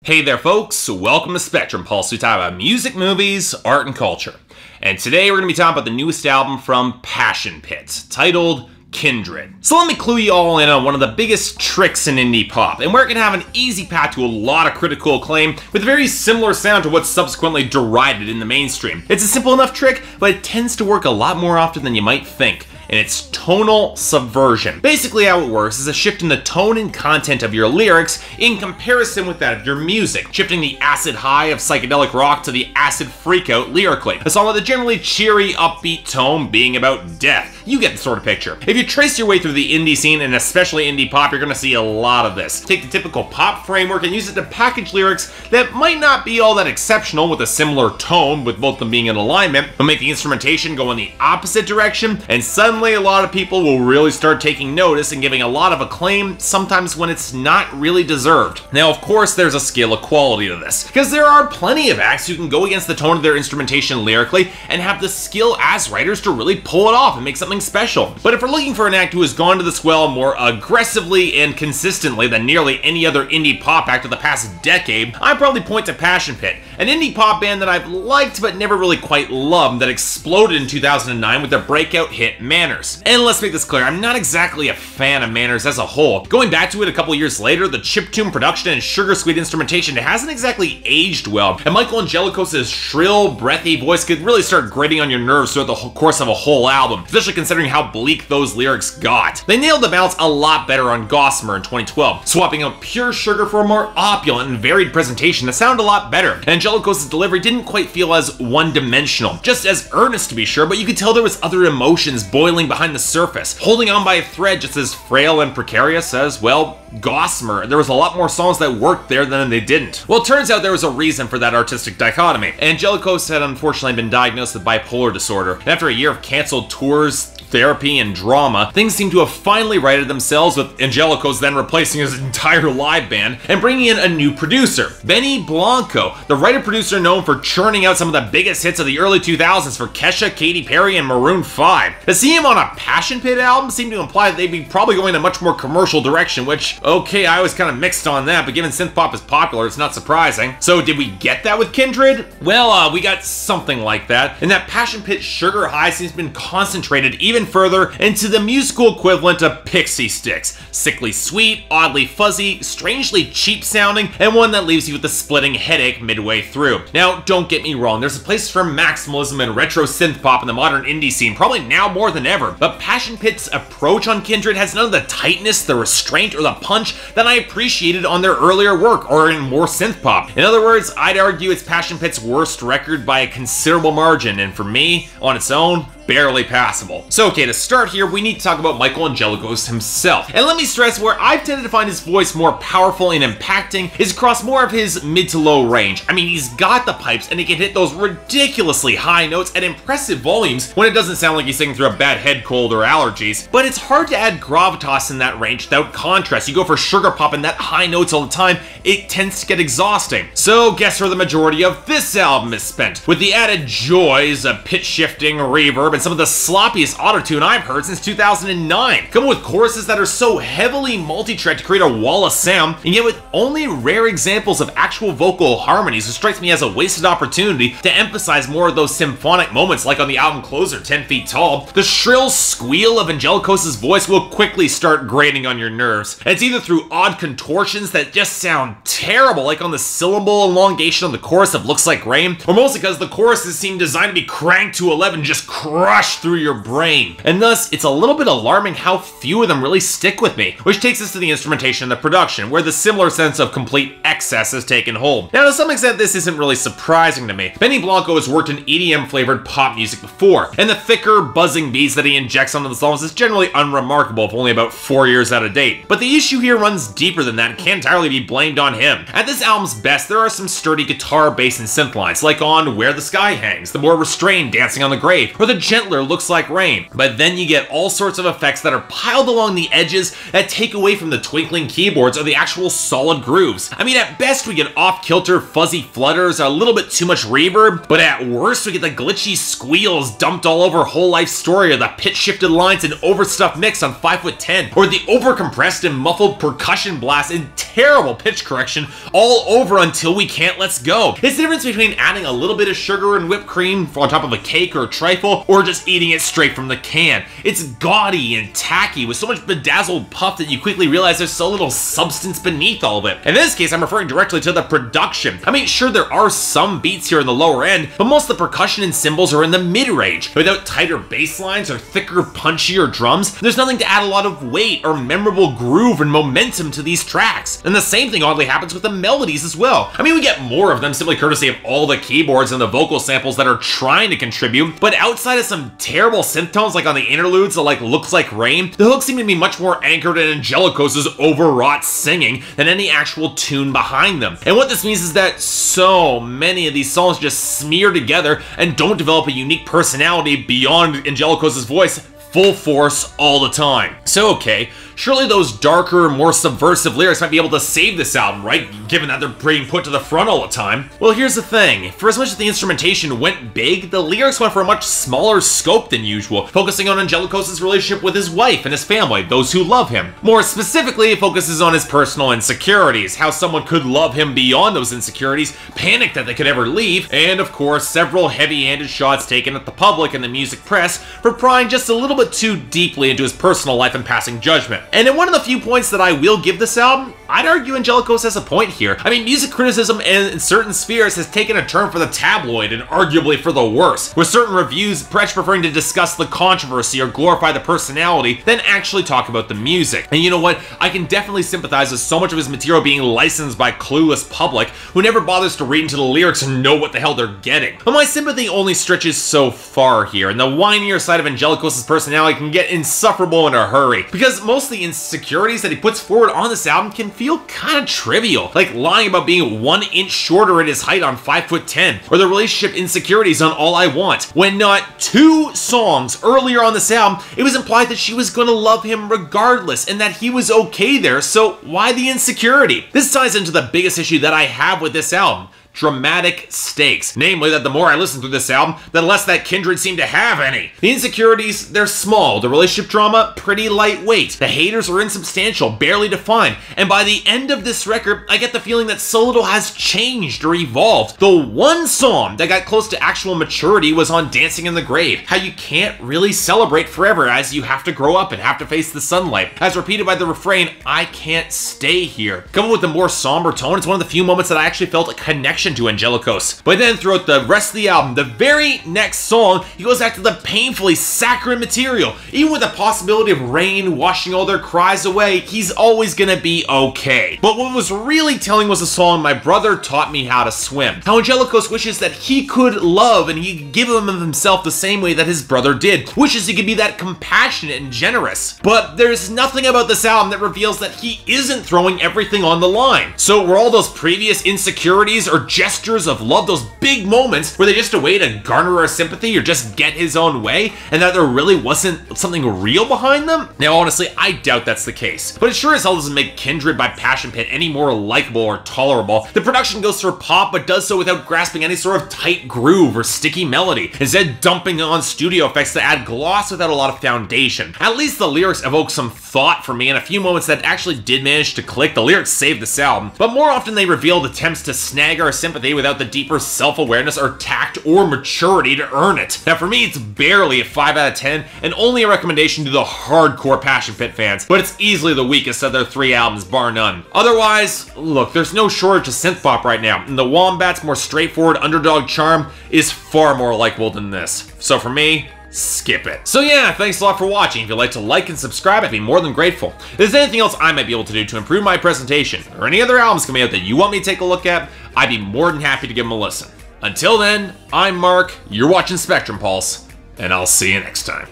Hey there folks, welcome to Spectrum Pulse. We talk about music, movies, art, and culture. And today we're going to be talking about the newest album from Passion Pit, titled Kindred. So let me clue you all in on one of the biggest tricks in indie pop, and where it can have an easy path to a lot of critical acclaim with a very similar sound to what's subsequently derided in the mainstream. It's a simple enough trick, but it tends to work a lot more often than you might think. And it's tonal subversion. Basically how it works is a shift in the tone and content of your lyrics in comparison with that of your music, shifting the acid high of psychedelic rock to the acid freakout lyrically. A song with a generally cheery, upbeat tone being about death. You get the sort of picture. If you trace your way through the indie scene, and especially indie pop, you're gonna see a lot of this. Take the typical pop framework and use it to package lyrics that might not be all that exceptional with a similar tone, with both them being in alignment, but make the instrumentation go in the opposite direction, and suddenly a lot of people will really start taking notice and giving a lot of acclaim, sometimes when it's not really deserved. Now, of course, there's a scale of quality to this, because there are plenty of acts who can go against the tone of their instrumentation lyrically and have the skill as writers to really pull it off and make something special. But if we're looking for an act who has gone to this well more aggressively and consistently than nearly any other indie pop act of the past decade, I'd probably point to Passion Pit, an indie pop band that I've liked but never really quite loved that exploded in 2009 with their breakout hit Manners. And let's make this clear, I'm not exactly a fan of Manners as a whole. Going back to it a couple years later, the chiptune production and sugar-sweet instrumentation hasn't exactly aged well, and Michael Angelicos' shrill, breathy voice could really start grating on your nerves throughout the course of a whole album, especially considering how bleak those lyrics got. They nailed the balance a lot better on Gossamer in 2012, swapping out pure sugar for a more opulent and varied presentation that sounded a lot better. And Angelicos' delivery didn't quite feel as one-dimensional, just as earnest to be sure, but you could tell there was other emotions boiling behind the surface, holding on by a thread just as frail and precarious as, well, Gossamer. There was a lot more songs that worked there than they didn't. Well, it turns out there was a reason for that artistic dichotomy. Angelicos had unfortunately been diagnosed with bipolar disorder, and after a year of canceled tours, therapy, and drama, things seem to have finally righted themselves, with Angelicos then replacing his entire live band and bringing in a new producer, Benny Blanco, the writer-producer known for churning out some of the biggest hits of the early 2000s for Kesha, Katy Perry, and Maroon 5. To see him on a Passion Pit album seemed to imply that they'd be probably going in a much more commercial direction, which, okay, I was kind of mixed on that, but given synthpop is popular, it's not surprising. So did we get that with Kindred? Well, we got something like that, and that Passion Pit sugar high seems to have been concentrated even further into the musical equivalent of Pixie Sticks. Sickly sweet, oddly fuzzy, strangely cheap sounding, and one that leaves you with a splitting headache midway through. Now, don't get me wrong, there's a place for maximalism and retro synthpop in the modern indie scene, probably now more than ever, but Passion Pit's approach on Kindred has none of the tightness, the restraint, or the punch that I appreciated on their earlier work or in more synthpop. In other words, I'd argue it's Passion Pit's worst record by a considerable margin, and for me, on its own, barely passable. So okay, to start here, we need to talk about Michael Angelicos himself. And let me stress, where I've tended to find his voice more powerful and impacting is across more of his mid to low range. I mean, he's got the pipes and he can hit those ridiculously high notes at impressive volumes when it doesn't sound like he's singing through a bad head cold or allergies. But it's hard to add gravitas in that range without contrast. You go for sugar pop and that high notes all the time, it tends to get exhausting. So guess where the majority of this album is spent, with the added joys of pitch shifting, reverb, and some of the sloppiest autotune I've heard since 2009. Come with choruses that are so heavily multi-tracked to create a wall of sound, and yet with only rare examples of actual vocal harmonies, it strikes me as a wasted opportunity to emphasize more of those symphonic moments like on the album closer, 10 Feet Tall. The shrill squeal of Angelicos' voice will quickly start grating on your nerves. And it's either through odd contortions that just sound terrible, like on the syllable elongation of the chorus of Looks Like Rain, or mostly because the choruses seem designed to be cranked to 11, just rush through your brain. And thus, it's a little bit alarming how few of them really stick with me, which takes us to the instrumentation and the production, where the similar sense of complete excess has taken hold. Now, to some extent, this isn't really surprising to me. Benny Blanco has worked in EDM-flavored pop music before, and the thicker, buzzing beats that he injects onto the songs is generally unremarkable if only about 4 years out of date. But the issue here runs deeper than that and can't entirely be blamed on him. At this album's best, there are some sturdy guitar, bass, and synth lines, like on Where the Sky Hangs, the more restrained Dancing on the Grave, or the gentle gentler looks like rain. But then you get all sorts of effects that are piled along the edges that take away from the twinkling keyboards or the actual solid grooves. I mean, at best we get off-kilter fuzzy flutters, a little bit too much reverb, but at worst we get the glitchy squeals dumped all over Whole Life Story, or the pitch-shifted lines and overstuffed mix on 5'10", or the overcompressed and muffled percussion blast and terrible pitch correction all over Until We Can't Let's Go. It's the difference between adding a little bit of sugar and whipped cream on top of a cake or a trifle, or just eating it straight from the can. It's gaudy and tacky with so much bedazzled puff that you quickly realize there's so little substance beneath all of it. In this case, I'm referring directly to the production. I mean, sure, there are some beats here in the lower end, but most of the percussion and cymbals are in the mid-range. Without tighter bass lines or thicker, punchier drums, there's nothing to add a lot of weight or memorable groove and momentum to these tracks. And the same thing oddly happens with the melodies as well. I mean, we get more of them simply courtesy of all the keyboards and the vocal samples that are trying to contribute, but outside of some terrible synth tones like on the interludes that looks like rain, the hooks seem to be much more anchored in Angelicos' overwrought singing than any actual tune behind them. And what this means is that so many of these songs just smear together and don't develop a unique personality beyond Angelicos' voice full force all the time. So okay, surely those darker, more subversive lyrics might be able to save this album, right? Given that they're being put to the front all the time. Well, here's the thing. For as much as the instrumentation went big, the lyrics went for a much smaller scope than usual, focusing on Angelicos' relationship with his wife and his family, those who love him. More specifically, it focuses on his personal insecurities, how someone could love him beyond those insecurities, panic that they could ever leave, and of course, several heavy-handed shots taken at the public and the music press for prying just a little bit too deeply into his personal life and passing judgment. And in one of the few points that I will give this album, I'd argue Angelicos has a point here. I mean, music criticism in certain spheres has taken a turn for the tabloid and arguably for the worse, with certain reviews preferring to discuss the controversy or glorify the personality than actually talk about the music. And you know what? I can definitely sympathize with so much of his material being licensed by clueless public who never bothers to read into the lyrics and know what the hell they're getting. But my sympathy only stretches so far here, and the whinier side of Angelicos' personality can get insufferable in a hurry, because most of the insecurities that he puts forward on this album can feel kind of trivial, like lying about being 1 inch shorter in his height on 5'10", or the relationship insecurities on All I Want. When not 2 songs earlier on this album, it was implied that she was gonna love him regardless, and that he was okay there, so why the insecurity? This ties into the biggest issue that I have with this album. Dramatic stakes. Namely, that the more I listen through this album, the less that Kindred seem to have any. The insecurities, they're small. The relationship drama, pretty lightweight. The haters are insubstantial, barely defined. And by the end of this record, I get the feeling that so little has changed or evolved. The one song that got close to actual maturity was on Dancing in the Grave. How you can't really celebrate forever as you have to grow up and have to face the sunlight. As repeated by the refrain, I can't stay here. Coupled with the more somber tone, it's one of the few moments that I actually felt a connection to Angelicos. But then throughout the rest of the album, the very next song, he goes back to the painfully saccharine material. Even with the possibility of rain washing all their cries away, he's always gonna be okay. But what was really telling was the song My Brother Taught Me How to Swim. How Angelicos wishes that he could love and he could give him of himself the same way that his brother did. Wishes he could be that compassionate and generous. But there's nothing about this album that reveals that he isn't throwing everything on the line. So were all those previous insecurities or gestures of love, those big moments, were they just a way to garner our sympathy or just get his own way, and that there really wasn't something real behind them? Now, honestly, I doubt that's the case. But it sure as hell doesn't make Kindred by Passion Pit any more likable or tolerable. The production goes for pop, but does so without grasping any sort of tight groove or sticky melody, instead dumping on studio effects to add gloss without a lot of foundation. At least the lyrics evoke some thought for me, and a few moments that actually did manage to click. The lyrics saved this album, but more often they revealed attempts to snag our sympathy without the deeper self-awareness or tact or maturity to earn it. Now for me, it's barely a 5 out of 10, and only a recommendation to the hardcore Passion Pit fans, but it's easily the weakest of their 3 albums, bar none. Otherwise, look, there's no shortage of synth-pop right now, and the Wombat's more straightforward underdog charm is far more likable than this. So for me, skip it. So yeah, thanks a lot for watching. If you'd like to like and subscribe, I'd be more than grateful. If there's anything else I might be able to do to improve my presentation, or any other albums coming out that you want me to take a look at, I'd be more than happy to give them a listen. Until then, I'm Mark, you're watching Spectrum Pulse, and I'll see you next time.